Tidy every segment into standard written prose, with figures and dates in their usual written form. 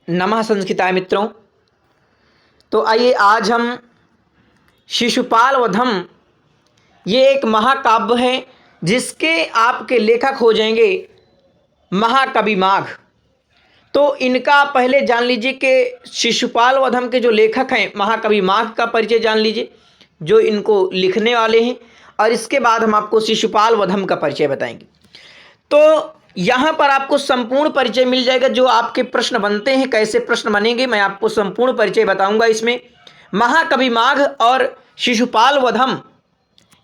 नमः संस्कृताय मित्रों। तो आइए आज हम शिशुपाल वधम ये एक महाकाव्य है जिसके आपके लेखक हो जाएंगे महाकवि माघ। तो इनका पहले जान लीजिए कि शिशुपाल वधम के जो लेखक हैं महाकवि माघ का परिचय जान लीजिए, जो इनको लिखने वाले हैं, और इसके बाद हम आपको शिशुपाल वधम का परिचय बताएंगे। तो यहाँ पर आपको संपूर्ण परिचय मिल जाएगा। जो आपके प्रश्न बनते हैं, कैसे प्रश्न बनेंगे, मैं आपको संपूर्ण परिचय बताऊंगा। इसमें महाकवि माघ और शिशुपाल वधम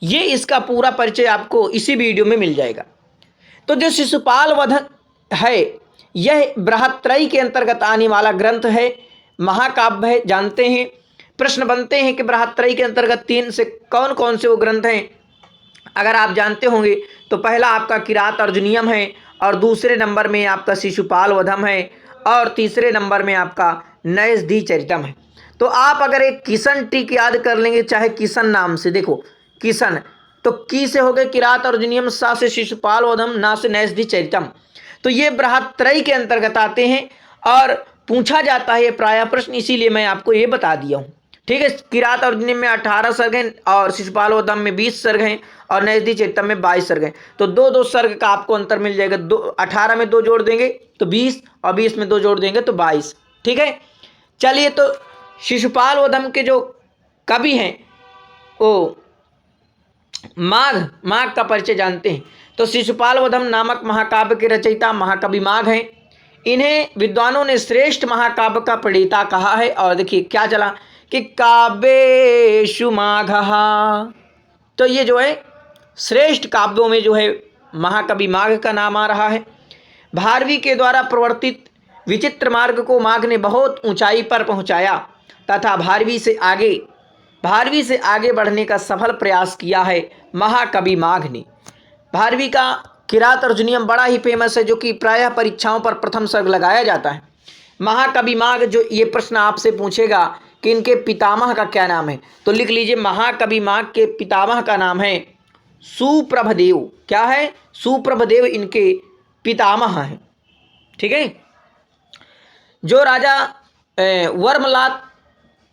ये इसका पूरा परिचय आपको इसी वीडियो में मिल जाएगा। तो जो शिशुपाल वधम है यह बृहत्त्रयी के अंतर्गत आने वाला ग्रंथ है, महाकाव्य है। जानते हैं प्रश्न बनते हैं कि बृहत्त्रयी के अंतर्गत 3 से कौन कौन से वो ग्रंथ हैं। अगर आप जानते होंगे तो पहला आपका किरात अर्जुनीयम है, और दूसरे नंबर में आपका शिशुपाल वधम है, और तीसरे नंबर में आपका नैषधि चरितम है। तो आप अगर एक किशन टिक याद कर लेंगे, चाहे किशन नाम से, देखो किशन तो की से हो गए किरात अर्जुनीयम, सा से शिशुपाल वधम, ना से नैषधि चरितम। तो ये बृहत्त्रयी के अंतर्गत आते हैं और पूछा जाता है ये प्रायः प्रश्न, इसीलिए मैं आपको ये बता दिया हूँ। ठीक है, किरात अर्जुनीयम में 18 सर्ग हैं और शिशुपाल वधम में 20 सर्ग हैं और नैषधि चरितम में 22 सर्ग हैं। तो दो दो सर्ग का आपको अंतर मिल जाएगा। 18 में 2 जोड़ देंगे तो 20, और 20 में 2 जोड़ देंगे तो 22। ठीक है, चलिए तो शिशुपाल वधम के जो कवि हैं वो माघ का परिचय जानते हैं। तो शिशुपाल वधम नामक महाकाव्य के रचयिता महाकवि माघ हैं। इन्हें विद्वानों ने श्रेष्ठ महाकाव्य का प्रणेता कहा है। और देखिए क्या चला कि काव्येषु माघः, तो ये जो है श्रेष्ठ काव्यों में जो है महाकवि माघ का नाम आ रहा है। भारवी के द्वारा प्रवर्तित विचित्र मार्ग को माघ ने बहुत ऊंचाई पर पहुंचाया तथा भारवी से आगे बढ़ने का सफल प्रयास किया है महाकवि माघ ने। भारवी का किरात अर्जुनीयम बड़ा ही फेमस है, जो कि प्रायः परीक्षाओं पर प्रथम सर्ग लगाया जाता है। महाकवि माघ, जो ये प्रश्न आपसे पूछेगा कि इनके पितामह का क्या नाम है, तो लिख लीजिए महाकवि माघ के पितामह का नाम है सुप्रभदेव। क्या है? सुप्रभदेव इनके पितामह हैं। ठीक है, जो राजा वर्मलात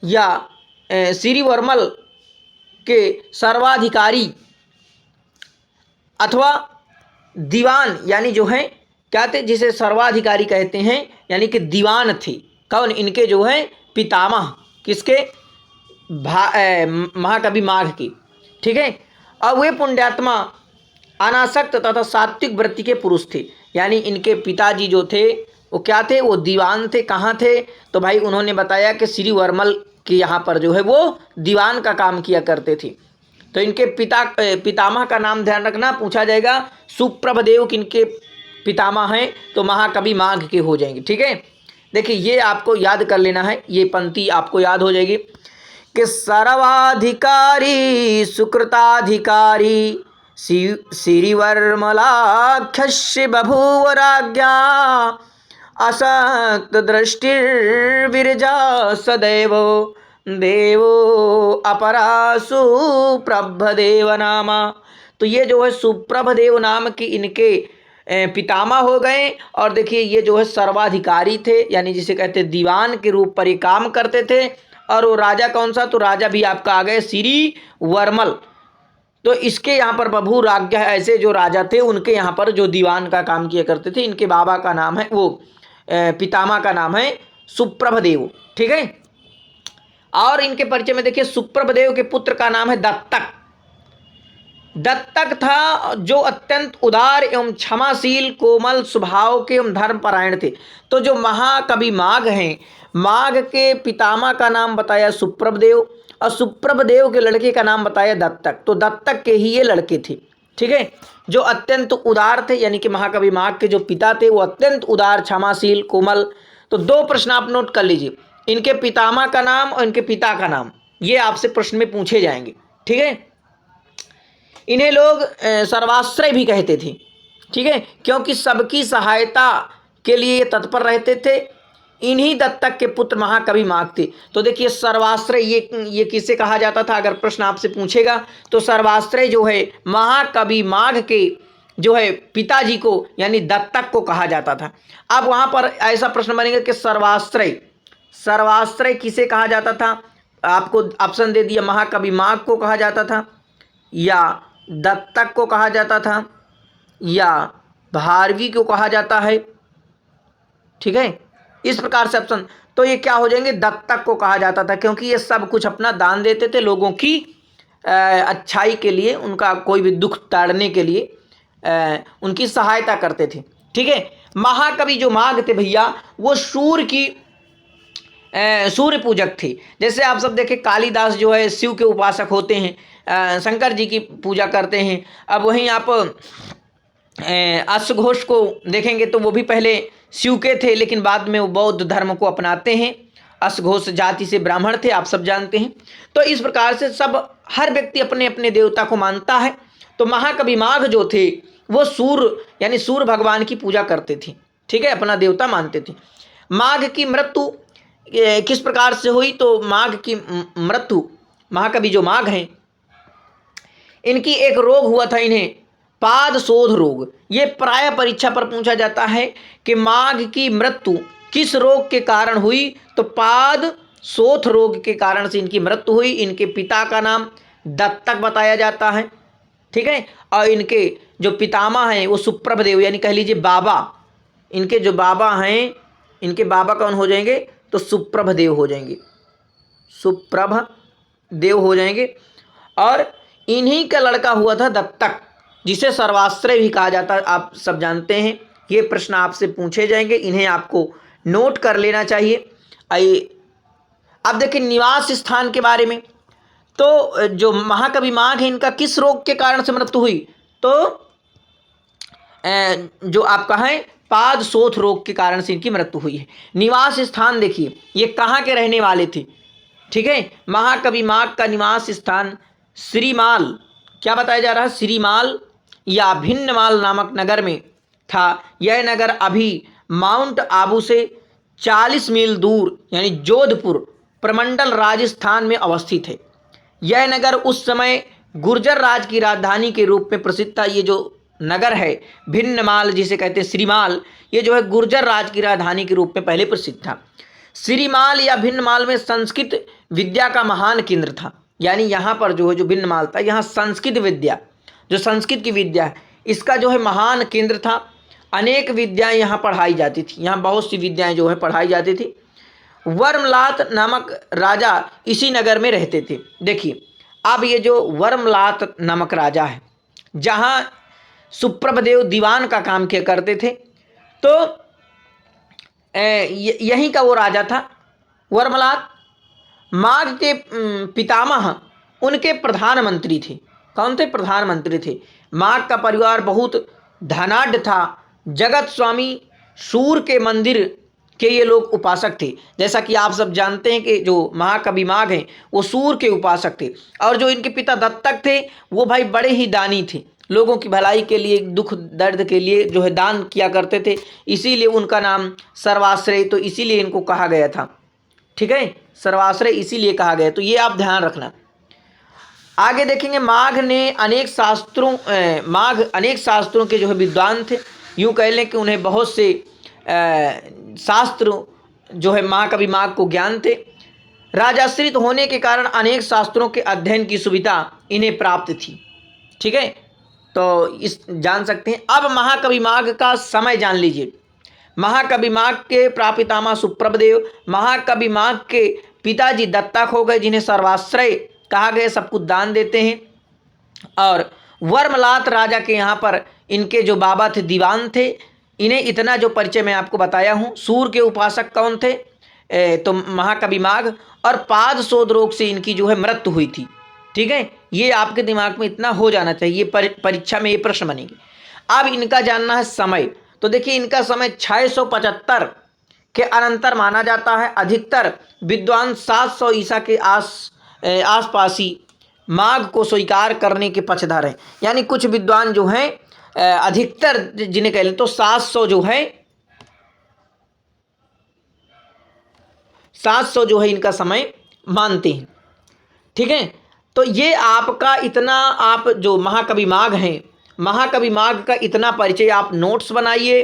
या श्रीवर्मल के सर्वाधिकारी अथवा दीवान, यानी जो है क्या थे, जिसे सर्वाधिकारी कहते हैं, यानी कि दीवान थे। कौन? इनके जो है पितामह, किसके? महाकवि माघ के। ठीक है, और वे पुण्यात्मा अनासक्त तथा सात्विक वृत्ति के पुरुष थे। यानी इनके पिताजी जो थे वो क्या थे? वो दीवान थे। कहाँ थे? तो भाई उन्होंने बताया कि श्री वर्मल के यहाँ पर जो है वो दीवान का काम किया करते थे। तो इनके पितामह का नाम ध्यान रखना, पूछा जाएगा सुप्रभदेव किनके पितामह हैं, तो महाकवि माघ के हो जाएंगे। ठीक है, देखिए ये आपको याद कर लेना है, ये पंक्ति आपको याद हो जाएगी कि सर्वाधिकारी सुकृताधिकारी श्रीवर्मलाख्यस्य बभूव राज्ञा असक्त दृष्टिर्विरजा सदैव देवो अपरा सुप्रभदेव नामा। तो ये जो है सुप्रभदेव नाम की इनके पितामह हो गए। और देखिए ये जो है सर्वाधिकारी थे, यानी जिसे कहते दीवान के रूप पर ये काम करते थे। और वो राजा कौन सा? तो राजा भी आपका आ गए श्री वर्मल। तो इसके यहाँ पर बभू राज्ञ, ऐसे जो राजा थे उनके यहाँ पर जो दीवान का काम किया करते थे, इनके बाबा का नाम है, वो पितामह का नाम है सुप्रभदेव। ठीक है, और इनके परिचय में देखिए सुप्रभदेव के पुत्र का नाम है दत्तक। दत्तक था जो अत्यंत उदार एवं क्षमाशील, कोमल स्वभाव के एवं धर्मपरायण थे। तो जो महाकवि माघ हैं, माघ के पितामह का नाम बताया सुप्रभदेव, और सुप्रभदेव के लड़के का नाम बताया दत्तक। तो दत्तक के ही ये लड़के थे। ठीक है, जो अत्यंत उदार थे, यानी कि महाकवि माघ के जो पिता थे वो अत्यंत उदार, क्षमाशील, कोमल। तो 2 प्रश्न आप नोट कर लीजिए, इनके पितामह का नाम और इनके पिता का नाम, ये आपसे प्रश्न में पूछे जाएंगे। ठीक है, इन्हें लोग सर्वाश्रय भी कहते थे। ठीक है, क्योंकि सबकी सहायता के लिए ये तत्पर रहते थे। इन्हीं दत्तक के पुत्र महाकवि माघ थे। तो देखिए सर्वाश्रय ये किसे कहा जाता था? अगर प्रश्न आपसे पूछेगा तो सर्वाश्रय जो है महाकवि माघ के जो है पिताजी को यानी दत्तक को कहा जाता था। अब वहाँ पर ऐसा प्रश्न बनेगा कि सर्वाश्रय, सर्वाश्रय किसे कहा जाता था? आपको ऑप्शन दे दिया, महाकवि माघ को कहा जाता था, या दत्तक को कहा जाता था, या भारवी को कहा जाता है। ठीक है, इस प्रकार से ऑप्शन, तो ये क्या हो जाएंगे? दत्तक को कहा जाता था, क्योंकि ये सब कुछ अपना दान देते थे लोगों की अच्छाई के लिए, उनका कोई भी दुख टाड़ने के लिए उनकी सहायता करते थे। ठीक है, महाकवि जो माघ थे भैया, वो सूर्य की सूर्य पूजक थे। जैसे आप सब देखें, कालिदास जो है शिव के उपासक होते हैं, शंकर जी की पूजा करते हैं। अब वहीं आप अश्वघोष को देखेंगे तो वो भी पहले शिव के थे, लेकिन बाद में वो बौद्ध धर्म को अपनाते हैं। अश्वघोष जाति से ब्राह्मण थे, आप सब जानते हैं। तो इस प्रकार से सब हर व्यक्ति अपने अपने देवता को मानता है। तो महाकवि माघ जो थे वो सूर्य यानी सूर्य भगवान की पूजा करते थे। ठीक है, अपना देवता मानते थे। माघ की मृत्यु किस प्रकार से हुई? तो माघ की मृत्यु, महाकवि जो माघ हैं, इनकी एक रोग हुआ था इन्हें, पाद शोथ रोग। ये प्राय परीक्षा पर पूछा जाता है कि माघ की मृत्यु किस रोग के कारण हुई? तो पाद शोथ रोग के कारण से इनकी मृत्यु हुई। इनके पिता का नाम दत्तक बताया जाता है। ठीक है, और इनके जो पितामह हैं वो सुप्रभदेव, यानी कह लीजिए बाबा, इनके जो बाबा हैं, इनके बाबा कौन हो जाएंगे? तो सुप्रभदेव हो जाएंगे, सुप्रभदेव हो जाएंगे। और इन्हीं का लड़का हुआ था दत्तक, जिसे सर्वाश्रय भी कहा जाता है, आप सब जानते हैं। ये प्रश्न आपसे पूछे जाएंगे, इन्हें आपको नोट कर लेना चाहिए। आइए अब देखिए निवास स्थान के बारे में। तो जो महाकवि माघ है, इनका किस रोग के कारण से मृत्यु हुई? तो जो आपका है पाद शोथ रोग के कारण से इनकी मृत्यु हुई है। निवास स्थान देखिए, ये कहाँ के रहने वाले थे? ठीक है, महाकवि माघ का निवास स्थान श्रीमाल, क्या बताया जा रहा है? श्रीमाल या भिन्नमाल नामक नगर में था। यह नगर अभी माउंट आबू से 40 मील दूर यानी जोधपुर प्रमंडल राजस्थान में अवस्थित है। यह नगर उस समय गुर्जर राज की राजधानी के रूप में प्रसिद्ध था। ये जो नगर है भिन्नमाल, जिसे कहते हैं श्रीमाल, ये जो है गुर्जर राज की राजधानी के रूप में पहले प्रसिद्ध था। श्रीमाल या भिन्नमाल में संस्कृत विद्या का महान केंद्र था। यानी यहाँ पर जो है जो भिन्नमाल था, यहाँ संस्कृत विद्या, जो संस्कृत की विद्या है, इसका जो है महान केंद्र था। अनेक विद्याएं यहाँ पढ़ाई जाती थी, यहाँ बहुत सी विद्याएं जो है पढ़ाई जाती थी। वर्मलात नामक राजा इसी नगर में रहते थे। देखिए, अब ये जो वर्मलात नामक राजा है, जहाँ सुप्रभदेव दीवान का काम किया करते थे, तो यहीं का वो राजा था वर्मलात। माघ के पितामह उनके प्रधानमंत्री थे। कौन थे? प्रधानमंत्री थे। माघ का परिवार बहुत धनाढ़ था। जगत स्वामी सूर्य के मंदिर के ये लोग उपासक थे। जैसा कि आप सब जानते हैं कि जो महाकवि माघ हैं वो सूर्य के उपासक थे। और जो इनके पिता दत्तक थे वो भाई बड़े ही दानी थे, लोगों की भलाई के लिए, दुख दर्द के लिए जो है दान किया करते थे। इसीलिए उनका नाम सर्वाश्रय, तो इसीलिए इनको कहा गया था। ठीक है, सर्वाश्रय इसीलिए कहा गया, तो ये आप ध्यान रखना। आगे देखेंगे, माघ अनेक शास्त्रों के जो है विद्वान थे। यूँ कह लें कि उन्हें बहुत से शास्त्र जो है महाकवि माघ को ज्ञान थे। राजाश्रित होने के कारण अनेक शास्त्रों के अध्ययन की सुविधा इन्हें प्राप्त थी। ठीक है, तो इस जान सकते हैं। अब महाकवि माघ का समय जान लीजिए। महाकवि माघ के प्रापितामह सुप्रभदेव, महाकवि माघ के पिताजी दत्तक हो गए, जिन्हें सर्वाश्रय कहा गया, सब कुछ दान देते हैं। और वर्मलात राजा के यहाँ पर इनके जो बाबा थे दीवान थे। इन्हें इतना जो परिचय मैं आपको बताया हूँ। सूर्य के उपासक कौन थे? तो महाकवि माघ। और पाद शोथ रोग से इनकी जो है मृत्यु हुई थी। ठीक है, ये आपके दिमाग में इतना हो जाना चाहिए, परीक्षा में ये प्रश्न बनेंगे। अब इनका जानना है समय। तो देखिए, इनका समय 675 के अनंतर माना जाता है। अधिकतर विद्वान 700 ईसा के आसपास ही माघ को स्वीकार करने के पक्षधर हैं। यानी कुछ विद्वान जो हैं अधिकतर जिन्हें कह लें तो 700 जो है 700 जो है इनका समय मानते हैं। ठीक है, तो ये आपका इतना, आप जो महाकवि माघ हैं, महाकवि माघ का इतना परिचय आप नोट्स बनाइए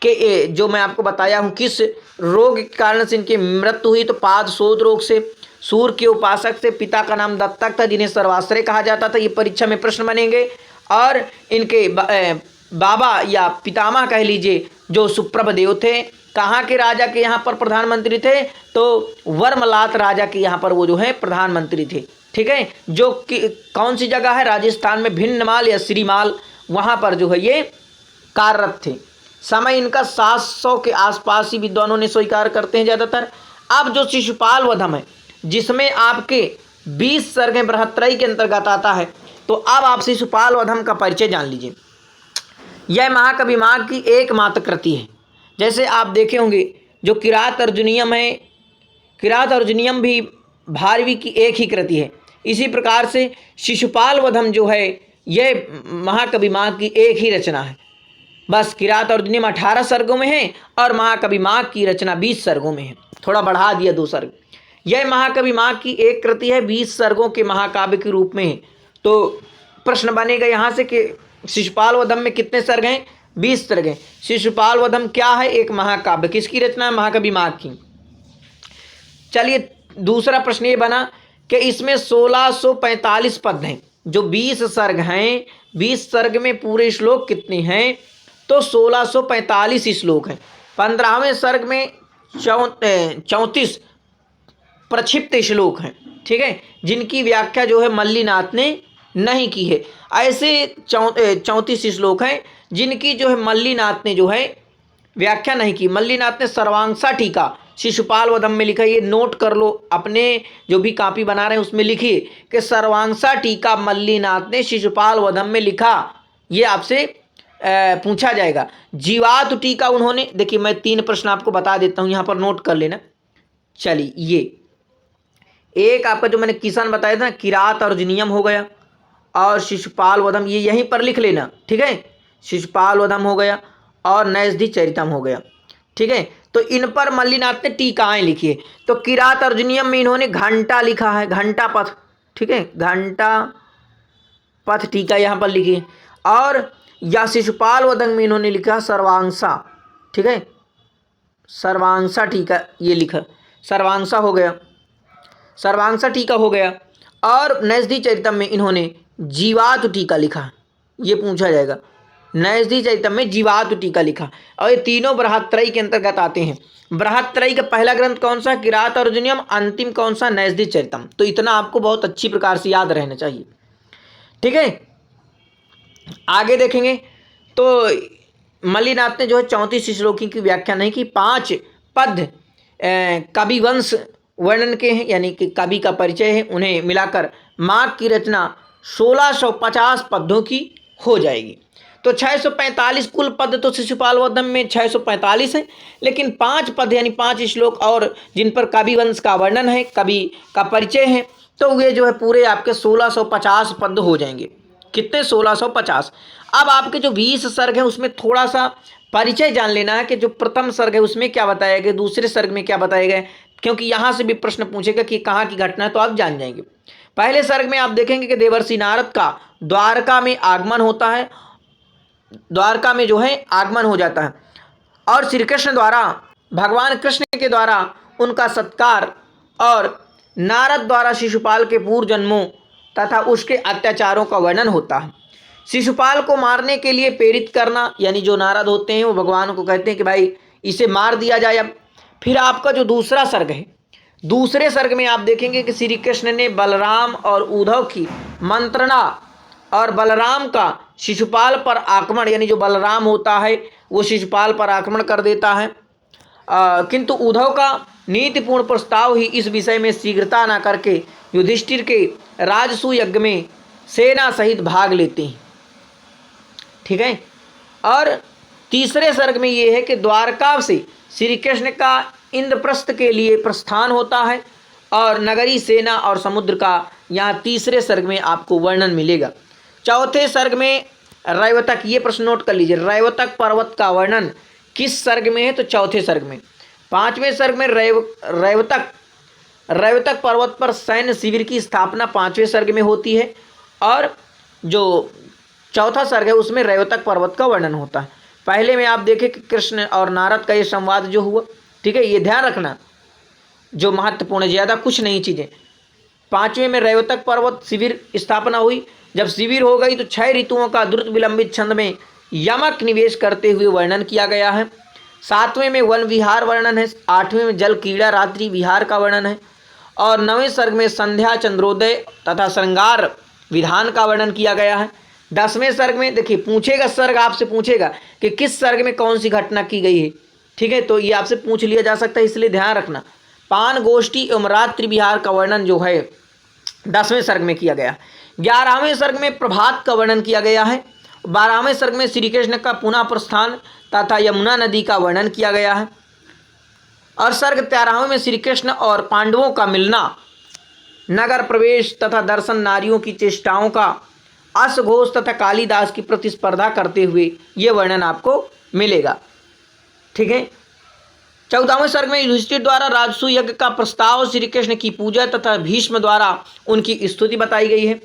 कि जो मैं आपको बताया हूँ किस रोग के कारण से इनकी मृत्यु हुई, तो पाद शोध रोग से। सूर्य के उपासक से, पिता का नाम दत्तक था जिन्हें सर्वाश्रय कहा जाता था। ये परीक्षा में प्रश्न बनेंगे। और इनके बाबा या पितामह कह लीजिए जो सुप्रभदेव थे, कहाँ के राजा के यहाँ पर प्रधानमंत्री थे, तो वर्मलात राजा के यहाँ पर वो जो है प्रधानमंत्री थे। ठीक है, जो कि कौन सी जगह है, राजस्थान में भिन्नमाल या श्रीमाल, वहाँ पर जो है ये कार्यरत थे। समय इनका 700 के आसपास ही विद्वानों ने स्वीकार करते हैं ज़्यादातर। अब जो शिशुपाल वधम है जिसमें आपके 20 सर्ग बृहत्रयी के अंतर्गत आता है, तो अब आप शिशुपाल वधम का परिचय जान लीजिए। यह महाकवि माघ की एकमात्र कृति है। जैसे आप देखे होंगे जो किरात अर्जुनियम है, किरात अर्जुनियम भी भारवी की एक ही कृति है। इसी प्रकार से शिशुपाल वधम जो है यह महाकवि माघ की एक ही रचना है। बस किरात अर्जुनियम 18 सर्गों में है और महाकवि माघ की रचना 20 सर्गों में है, थोड़ा बढ़ा दिया 2 सर्ग। यह महाकवि माघ की एक कृति है, 20 सर्गों के महाकाव्य के रूप में है। तो प्रश्न बनेगा यहाँ से कि शिशुपाल वधम में कितने सर्ग हैं? 20 सर्ग हैं। शिशुपाल वधम क्या है? एक महाकाव्य। किसकी रचना है? महाकवि माघ की। चलिए दूसरा प्रश्न ये बना कि इसमें 1645 पद हैं। जो 20 सर्ग हैं, 20 सर्ग में पूरे श्लोक कितने हैं? तो 1645 श्लोक हैं। 15वें सर्ग में 34 प्रक्षिप्त श्लोक हैं। ठीक है, जिनकी व्याख्या जो है मल्लीनाथ ने नहीं की है। ऐसे 34 श्लोक हैं जिनकी जो है मल्लीनाथ ने जो है व्याख्या नहीं की। मल्लीनाथ ने सर्वांशा टीका शिशुपाल वधम में लिखा, ये नोट कर लो, अपने जो भी कॉपी बना रहे हैं उसमें लिखिए कि सर्वांशा टीका मल्लीनाथ ने शिशुपाल वधम में लिखा। ये आपसे पूछा जाएगा। जीवातु टीका उन्होंने, देखिए मैं 3 प्रश्न आपको बता देता हूँ, यहाँ पर नोट कर लेना। चलिए, ये एक आपका जो मैंने किसान बताया था किरात अर्जुनियम हो गया, और शिशुपाल वधम ये यहीं पर लिख लेना। ठीक है, शिशुपाल वधम हो गया और नैषधि चरितम हो गया। ठीक है, तो इन पर मल्लीनाथ ने टीकाएं लिखी है। तो किरात अर्जुनियम में इन्होंने घंटा लिखा है, घंटा पथ। ठीक है, घंटा पथ टीका यहाँ पर लिखी है। और या शिशुपाल वधम में इन्होंने लिखा सर्वांशा। ठीक है, सर्वांशा टीका ये लिखा, सर्वांशा हो गया, सर्वांशा टीका हो गया। और नैषधि चरितम में इन्होंने जीवातु टीका लिखा, ये पूछा जाएगा। नैषधि चरितम में जीवातु टीका लिखा। और ये तीनों बृहत्रयी के अंतर्गत आते हैं। बृहत्रयी का पहला ग्रंथ कौन सा? किरात अर्जुनियम। अंतिम कौन सा? नैषधि चरितम। तो इतना आपको बहुत अच्छी प्रकार से याद रहना चाहिए। ठीक है, आगे देखेंगे तो मल्लीनाथ ने जो है 34 श्लोकी की व्याख्या नहीं की। 5 पद कविवंश वर्णन के हैं, यानी कि कवि का परिचय है, उन्हें मिलाकर माघ की रचना 1650 पद्यों की हो जाएगी। तो 645 कुल पद तो शिशुपाल वधम में 645 हैं, लेकिन 5 पद यानी 5 श्लोक और जिन पर कविवंश का वर्णन है, कवि का परिचय है, तो वे जो है पूरे आपके 1650 पद हो जाएंगे। कितने? 1650। अब आपके जो 20 सर्ग हैं उसमें थोड़ा सा परिचय जान लेना है कि जो प्रथम सर्ग है उसमें क्या बताया गया, दूसरे सर्ग में क्या बताया गया, क्योंकि यहाँ से भी प्रश्न पूछेगा कि कहाँ की घटना है, तो आप जान जाएंगे। पहले सर्ग में आप देखेंगे कि देवर्षि नारद का द्वारका में आगमन होता है, द्वारका में जो है आगमन हो जाता है, और श्री कृष्ण द्वारा, भगवान कृष्ण के द्वारा उनका सत्कार, और नारद द्वारा शिशुपाल के पूर्व जन्मों तथा उसके अत्याचारों का वर्णन होता है। शिशुपाल को मारने के लिए प्रेरित करना, यानी जो नारद होते हैं वो भगवान को कहते हैं कि भाई इसे मार दिया जाए। अब फिर आपका जो दूसरा सर्ग है, दूसरे सर्ग में आप देखेंगे कि श्री कृष्ण ने बलराम और उद्धव की मंत्रणा, और बलराम का शिशुपाल पर आक्रमण, यानी जो बलराम होता है वो शिशुपाल पर आक्रमण कर देता है, किंतु उद्धव का नीतिपूर्ण प्रस्ताव ही इस विषय में शीघ्रता न करके युधिष्ठिर के राजसूय यज्ञ में सेना सहित भाग लेते हैं। ठीक है, और तीसरे सर्ग में ये है कि द्वारका से श्री कृष्ण का इंद्रप्रस्थ के लिए प्रस्थान होता है, और नगरी, सेना और समुद्र का यहाँ तीसरे सर्ग में आपको वर्णन मिलेगा। चौथे सर्ग में रैवतक, ये प्रश्न नोट कर लीजिए, रैवतक पर्वत का वर्णन किस सर्ग में है? तो चौथे सर्ग में। 5वें सर्ग में रैवतक पर्वत पर सैन्य शिविर की स्थापना 5वें सर्ग में होती है, और जो चौथा सर्ग है उसमें रयोतक पर्वत का वर्णन होता है। पहले में आप देखें कि कृष्ण और नारद का ये संवाद जो हुआ, ठीक है, ये ध्यान रखना जो महत्वपूर्ण, ज़्यादा कुछ नहीं चीज़ें। पांचवें में रयोतक पर्वत शिविर स्थापना हुई। जब शिविर हो गई तो 6 ऋतुओं का द्रुत विलंबित छंद में यमक निवेश करते हुए वर्णन किया गया है। 7वें में वन विहार वर्णन है। 8वें में जल क्रीड़ा रात्रि विहार का वर्णन है। और 9वें सर्ग में संध्या चंद्रोदय तथा श्रृंगार विधान का वर्णन किया गया है। 10वें सर्ग में देखिए पूछेगा, सर्ग आपसे पूछेगा कि किस सर्ग में कौन सी घटना की गई है, ठीक है, तो ये आपसे पूछ लिया जा सकता है, इसलिए ध्यान रखना। पान गोष्ठी एवं रात्रि विहार का वर्णन जो है 10वें सर्ग में किया गया। 11वें सर्ग में प्रभात का वर्णन किया गया है। 12वें सर्ग में श्री कृष्ण का पुनः प्रस्थान तथा यमुना नदी का वर्णन किया गया है। और सर्ग 13वें में श्री कृष्ण और पांडवों का मिलना, नगर प्रवेश तथा दर्शन, नारियों की चेष्टाओं का अश्वघोष तथा कालिदास की प्रतिस्पर्धा करते हुए ये वर्णन आपको मिलेगा, ठीक है। 14वें सर्ग में युधिष्ठिर द्वारा राजसू यज्ञ का प्रस्ताव, श्री कृष्ण की पूजा तथा भीष्म द्वारा उनकी स्तुति बताई गई है।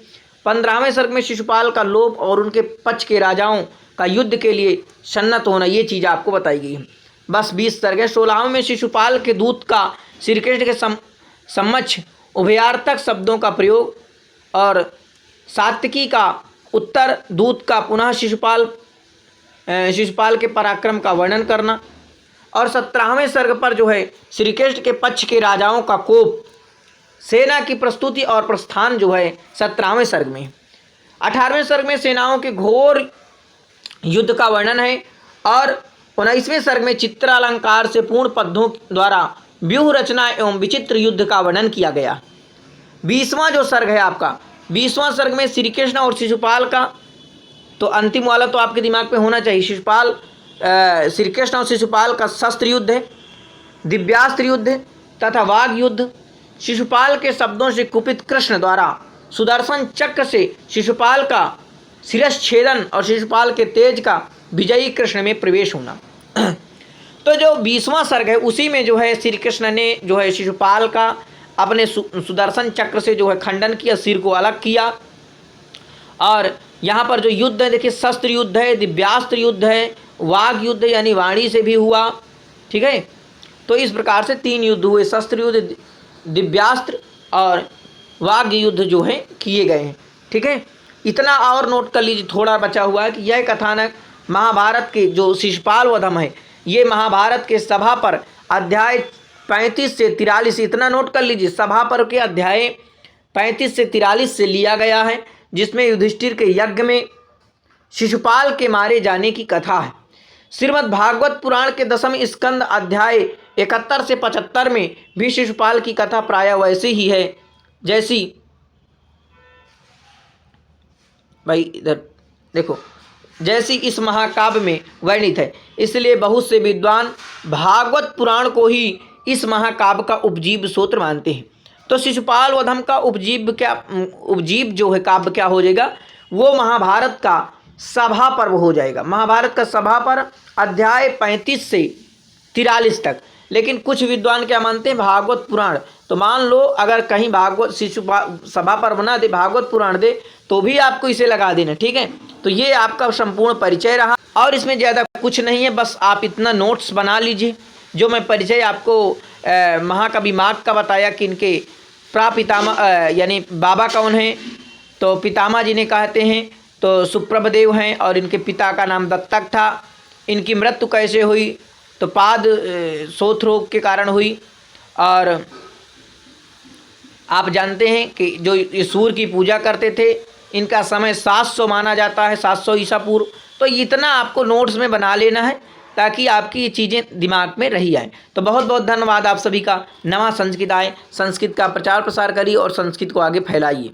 15वें सर्ग में शिशुपाल का लोभ और उनके पक्ष के राजाओं का युद्ध के लिए सन्नत होना, ये चीज़ आपको बताई गई है। बस 20 सर्ग है। 16वें में शिशुपाल के दूत का श्री कृष्ण के समक्ष उभयार्थक शब्दों का प्रयोग और सात्विकी का उत्तर दूत का पुनः शिशुपाल के पराक्रम का वर्णन करना। और 17वें सर्ग पर जो है श्री कृष्ण के पक्ष के राजाओं का कोप, सेना की प्रस्तुति और प्रस्थान जो है 17वें सर्ग में। 18वें सर्ग में सेनाओं के घोर युद्ध का वर्णन है। और 19वें सर्ग में चित्रालंकार से पूर्ण पद्यों द्वारा व्यूह रचना एवं विचित्र युद्ध का वर्णन किया गया। 20वां जो सर्ग है आपका, 20वां सर्ग में श्री कृष्ण और शिशुपाल का, तो अंतिम वाला तो आपके दिमाग पे होना चाहिए, श्री कृष्ण और शिशुपाल का शस्त्र युद्ध है, दिव्यास्त्र युद्ध है तथा वाग युद्ध। शिशुपाल के शब्दों से कुपित कृष्ण द्वारा सुदर्शन चक्र से शिशुपाल का शिरश्छेदन और शिशुपाल के तेज का विजयी कृष्ण में प्रवेश होना। तो जो 20वां सर्ग है उसी में जो है श्री कृष्ण ने जो है शिशुपाल का अपने सुदर्शन चक्र से जो है खंडन किया, सिर को अलग किया। और यहाँ पर जो युद्ध है देखिए, शस्त्र युद्ध है, दिव्यास्त्र युद्ध है, वाग युद्ध यानी वाणी से भी हुआ, ठीक है। तो इस प्रकार से 3 युद्ध हुए, शस्त्र युद्ध, दिव्यास्त्र और वाग युद्ध जो है किए गए हैं, ठीक है। इतना और नोट कर लीजिए, थोड़ा बचा हुआ है कि यह कथानक महाभारत के जो शिशुपाल वधम है, ये महाभारत के सभा पर अध्याय 35 से 43, इतना नोट कर लीजिए, सभा पर के अध्याय 35 से 43 से लिया गया है, जिसमें युधिष्ठिर के यज्ञ में शिशुपाल के मारे जाने की कथा है। श्रीमद् भागवत पुराण के 10वें स्कंद अध्याय 71 से 75 में भी शिशुपाल की कथा प्रायः वैसी ही है जैसी, भाई इधर देखो, जैसी इस महाकाव्य में वर्णित है। इसलिए बहुत से विद्वान भागवत पुराण को ही इस महाकाव्य का उपजीव सूत्र मानते हैं। तो शिशुपाल वधम का उपजीव जो है काव्य क्या हो जाएगा, वो महाभारत का सभा पर्व हो जाएगा। महाभारत का सभा पर्व अध्याय 35 से 43 तक। लेकिन कुछ विद्वान क्या मानते हैं, भागवत पुराण। तो मान लो अगर कहीं भागवत सभा पर्व ना दे, भागवत पुराण दे, तो भी आपको इसे लगा देना, ठीक है। तो ये आपका संपूर्ण परिचय रहा और इसमें ज़्यादा कुछ नहीं है, बस आप इतना नोट्स बना लीजिए। जो मैं परिचय आपको महाकवि माघ का बताया कि इनके प्रापितामह यानी बाबा कौन हैं, तो पितामह जी ने कहते हैं तो सुप्रभदेव हैं और इनके पिता का नाम दत्तक था। इनकी मृत्यु कैसे हुई, तो पाद शोथ रोग के कारण हुई। और आप जानते हैं कि जो ये सूर्य की पूजा करते थे, इनका समय 700 माना जाता है, 700 ईसा पूर्व। तो इतना आपको नोट्स में बना लेना है ताकि आपकी ये चीज़ें दिमाग में रही आएँ। तो बहुत बहुत धन्यवाद आप सभी का। नवा संस्कृत आए, संस्कृत का प्रचार प्रसार करिए और संस्कृत को आगे फैलाइए।